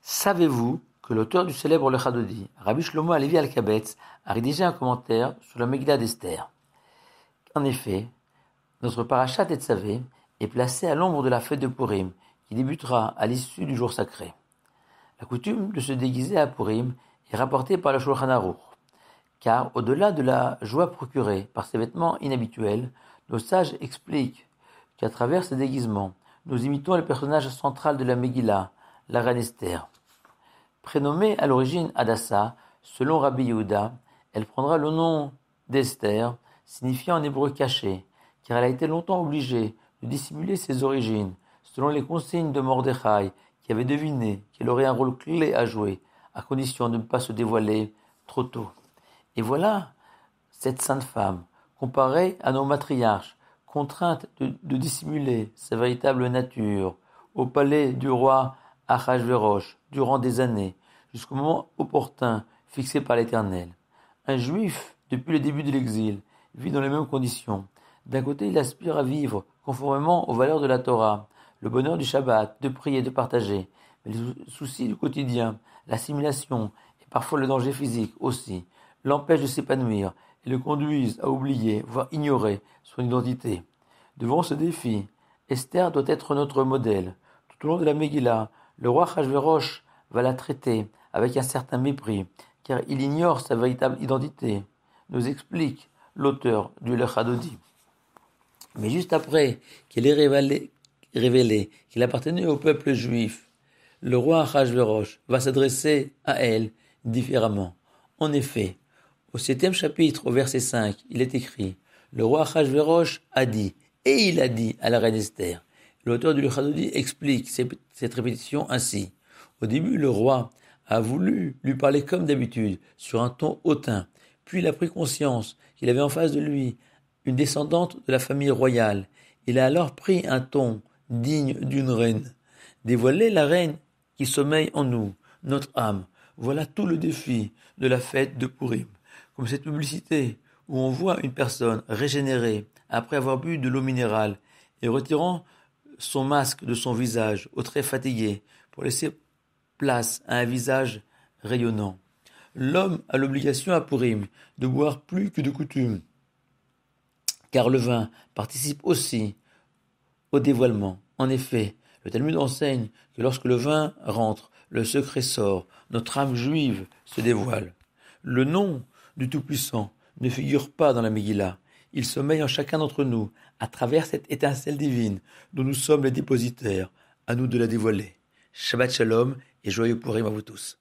Savez-vous que l'auteur du célèbre Lecha Dodi, Rabbi Shlomo Halevi Alkabetz, a rédigé un commentaire sur la Megillah d'Esther? En effet, notre parashat Tetzavé est placé à l'ombre de la fête de Purim, qui débutera à l'issue du jour sacré. La coutume de se déguiser à Purim est rapportée par le Shulchan Aruch, car au-delà de la joie procurée par ces vêtements inhabituels, nos sages expliquent qu'à travers ces déguisements, nous imitons le personnage central de la Megillah, la reine Esther. Prénommée à l'origine Hadassa, selon Rabbi Yehuda, elle prendra le nom d'Esther, signifiant en hébreu caché, car elle a été longtemps obligée de dissimuler ses origines, selon les consignes de Mordechai, qui avait deviné qu'elle aurait un rôle clé à jouer, à condition de ne pas se dévoiler trop tôt. Et voilà cette sainte femme, comparée à nos matriarches, contrainte de dissimuler sa véritable nature, au palais du roi Achashverosh, durant des années, jusqu'au moment opportun fixé par l'Éternel. Un juif, depuis le début de l'exil, vit dans les mêmes conditions. D'un côté, il aspire à vivre conformément aux valeurs de la Torah, le bonheur du Shabbat, de prier, de partager. Mais les soucis du quotidien, l'assimilation et parfois le danger physique aussi, l'empêchent de s'épanouir et le conduisent à oublier, voire ignorer son identité. Devant ce défi, Esther doit être notre modèle. Tout au long de la Megillah, le roi Achashverosh va la traiter avec un certain mépris, car il ignore sa véritable identité, nous explique l'auteur du Lecha Dodi. Mais juste après qu'il ait révélé qu'il appartenait au peuple juif, le roi Achashverosh va s'adresser à elle différemment. En effet, au 7e chapitre, au verset 5, il est écrit « Le roi Achashverosh a dit, et il a dit à la reine Esther ». L'auteur du Lecha Dodi explique cette répétition ainsi. Au début, le roi a voulu lui parler comme d'habitude, sur un ton hautain. Puis il a pris conscience qu'il avait en face de lui une descendante de la famille royale. Il a alors pris un ton digne d'une reine. Dévoiler la reine qui sommeille en nous, notre âme. Voilà tout le défi de la fête de Purim. Comme cette publicité où on voit une personne régénérée après avoir bu de l'eau minérale et retirant son masque de son visage, aux traits fatigués, pour laisser place à un visage rayonnant. L'homme a l'obligation à Purim de boire plus que de coutume, car le vin participe aussi au dévoilement. En effet, le Talmud enseigne que lorsque le vin rentre, le secret sort, notre âme juive se dévoile. Le nom du Tout-Puissant ne figure pas dans la Megillah. Il sommeille en chacun d'entre nous, à travers cette étincelle divine dont nous sommes les dépositaires. À nous de la dévoiler. Shabbat Shalom et joyeux Purim à vous tous.